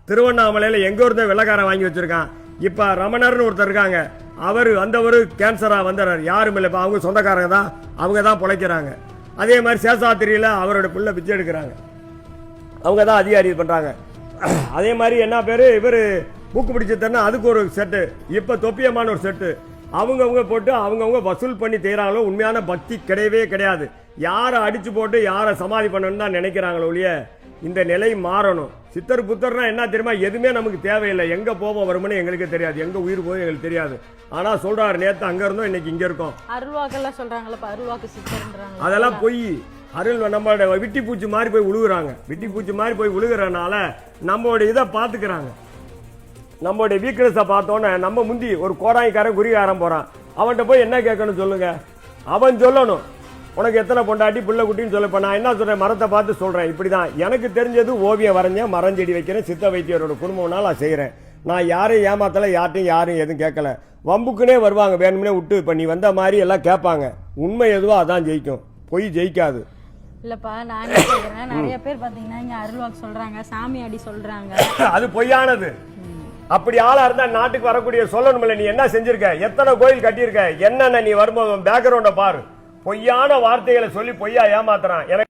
திருவண்ணாமலையில எங்க ஒருத்தர் வெள்ளக்காரன் வாங்கி வச்சிருக்கான். இப்ப ரமணர்னு ஒருத்தர் இருக்காங்க, அவரு வந்தவரு கேன்சரா வந்தார், யாரும் இல்லை, இப்ப அவங்க சொந்தக்காரங்க தான், அவங்க தான் பிழைக்கிறாங்க. அதே மாதிரி சேஷாத்திரியில அவரோட பிள்ளை பிச்சை எடுக்கிறாங்க, அவங்க தான் அதிகாரி பண்றாங்க. அதே மாதிரி என்ன பேரு இவரு மூக்கு பிடிச்ச தரணும், அதுக்கு ஒரு செட்டு, இப்ப தொப்பியமான ஒரு செட்டு, அவங்கவுங்க போட்டு அவங்கவுங்க வசூல் பண்ணி செய்யறாங்களோ. உண்மையான பக்தி கிடையவே கிடையாது. யாரை அடிச்சு போட்டு யாரை சமாதி பண்ணணும்னு தான் நினைக்கிறாங்களோ ஒழிய இந்த நிலை மாறணும். சித்தர் புத்தர்னா என்ன தெரியுமா, எதுவுமே நமக்கு தேவையில்லை. எங்க போவோம் வரும்னு எங்களுக்கு தெரியாது, எங்க உயிர் போய் எங்களுக்கு தெரியாது. ஆனா சொல்றாரு, நேத்து அங்க இருந்தோம், இன்னைக்கு இங்க இருக்கோம். அருள்வாக்கெல்லாம் சொல்றாங்கல்ல, அருள்வாக்கு சித்தர்ன்றாங்க. அதெல்லாம் போய் அருள் நம்மளோட விட்டி பூச்சி மாதிரி போய் விழுகுறாங்க. விட்டி பூச்சி மாதிரி போய் விழுகிறனால நம்மளோட இதை பாத்துக்கிறாங்க. நம்மளுடைய வீக்னஸை பார்த்தோன்னே நம்ம முந்தி ஒரு கோடாய்க்காரன் குறிகாரன் போறான், அவன்கிட்ட போய் என்ன கேட்கணும் சொல்லுங்க. அவன் சொல்லணும், உனக்கு எத்தனை பொண்டாட்டி பிள்ளை குட்டின்னு சொல்லப்ப நான் என்ன சொல்றேன், மரத்தை பார்த்து சொல்றேன். இப்படிதான் எனக்கு தெரிஞ்சது, ஓவியம் வரைஞ்சேன், மரஞ்செடி வைக்கிறேன், சித்த வைத்தியரோட குடும்பம்னால நான் செய்யறேன். நான் யாரையும் ஏமாத்தல, யாரும் எதுவும் கேட்கல. வம்புக்குனே வருவாங்க, வேணும்னே விட்டு இப்ப நீ வந்த மாதிரி எல்லாம் கேட்பாங்க. உண்மை எதுவோ அதான் ஜெயிக்கும், பொய் ஜெயிக்காது. இல்லப்பா, நான் என்ன கேட்கிறேன், நிறைய பேர் பாத்தீங்கன்னா இங்க அருள்வாக்கு சொல்றாங்க, சாமி அடி சொல்றாங்க, அது பொய்யானது. அப்படி ஆளா இருந்தா நாட்டுக்கு வரக்கூடிய சொல்லணும்ல, நீ என்ன செஞ்சிருக்க, எத்தனை கோயில் கட்டியிருக்க, என்னென்ன நீ வரும்போது பேக்ரவுண்ட பாரு. பொய்யான வார்த்தைகளை சொல்லி பொய்யா ஏமாத்துறான். எனக்கு